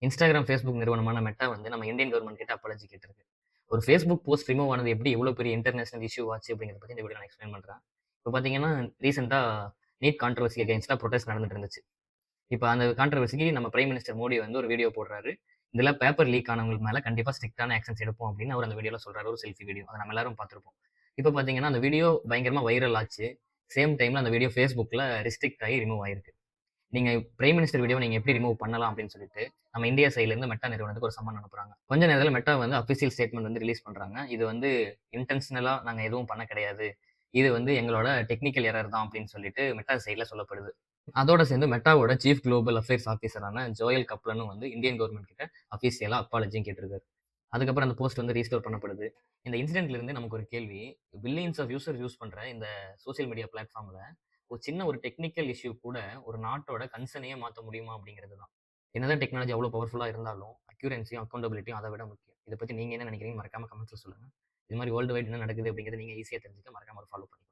Instagram, Facebook நிறுவனமான meta வந்து நம்ம இந்தியன் கவர்ன்மெண்ட் கிட்ட அப்பாலஜி கேட்டிருக்கு. ஒரு Facebook போஸ்ட் ரிமூவ் ஆனது எப்படி இவ்வளோ பெரிய இன்டர்நேஷனல் இஷ்யூ ஆச்சு அப்படிங்கிறத பத்தி இந்த வீடியோல நான் எக்ஸ்பிளைன் பண்றேன். இப்ப பார்த்தீங்கன்னா, ரீசென்ட்டா நீட் கான்ட்ரோவர்சி அகைன்ஸ்டா புரொடெஸ்ட் நடந்துட்டு இருந்துச்சு. இப்ப அந்த கான்ட்ரோவர்சிக்கு நம்ம பிரைம் மினிஸ்டர் மோடி வந்து ஒரு வீடியோ போடுறாரு. இதுல பேப்பர் லீக் ஆனவங்களுக்கு மேல கண்டிப்பா ஸ்ட்ரிக்ட்டான ஆக்ஷன்ஸ் எடுப்போம் அப்படின்னு அவர் அந்த வீடியோல சொல்றாரு. ஒரு செல்ஃபி வீடியோ. அத நம்ம எல்லாரும் பார்த்திருப்போம். இப்ப பார்த்தீங்கன்னா, அந்த வீடியோ பயங்கரமா வைரல் ஆச்சு. சேம் டைம்ல அந்த வீடியோ Facebookல ரெஸ்ட்ரிக்ட் ஆகி ரிமூவ் ஆயிருக்கு. நீங்க பிரைம் மினிஸ்டர் வீடியோவ நீங்க எப்படி ரிமூவ் பண்ணலாம் அப்படின்னு சொல்லிட்டு, நம்ம இந்தியா சைட்ல இருந்து மெட்டா நிறுவனத்துக்கு ஒரு சம்மன் அனுப்புறாங்க. கொஞ்ச நேரத்துல மெட்டா வந்து அஃபிஷியல் ஸ்டேட்மெண்ட் வந்து ரிலீஸ் பண்றாங்க. இது வந்து இன்டென்ஷனலா நாங்க எதுவும் பண்ண கிடையாது. இது வந்து எங்களோட டெக்னிக்கல் எரர் தான் அப்படின்னு சொல்லிட்டு மெட்டா சைட்ல சொல்லப்படுது. அதோட சேர்ந்து மெட்டாவோட சீஃப் குளோபல் அஃபேர்ஸ் ஆஃபீசரான ஜோயல் கப்லனும் வந்து இந்தியன் கவர்ன்மெண்ட் கிட்ட அஃபிஷியலா அப்பாலஜியும் கேட்டிருக்காரு. அதுக்கப்புறம் அந்த போஸ்ட் வந்து ரீஸ்டோர் பண்ணப்படுது. இந்த இன்சிடென்ட்ல இருந்து நமக்கு ஒரு கேள்வி. பில்லியன்ஸ் ஆஃப் யூசர் யூஸ் பண்ற இந்த சோசியல் மீடியா பிளாட்ஃபார்ம்ல ஒரு சின்ன ஒரு டெக்னிக்கல் இஷ்யூ கூட ஒரு நாட்டோட கன்சர்னையே மாத்த முடியுமா அப்படிங்கிறது தான். என்னதான் டெக்னாலஜி அவ்வளோ பவர்ஃபுல்லா இருந்தாலும், அக்யூரன்சியும், அக்கவுண்டபிலிட்டியும் அத விட முக்கியம். இத பத்தி நீங்க என்ன நினைக்கிறீங்க? மறக்காம கமெண்ட்ஸ்ல சொல்லுங்க. இது மாரி வேர்ல்டு வைட் என்ன நடக்குது அப்படிங்கிறத நீங்க ஈஸியா தெரிஞ்சுக்க மறக்காம ஒரு ஃபாலோ பண்ணுங்க.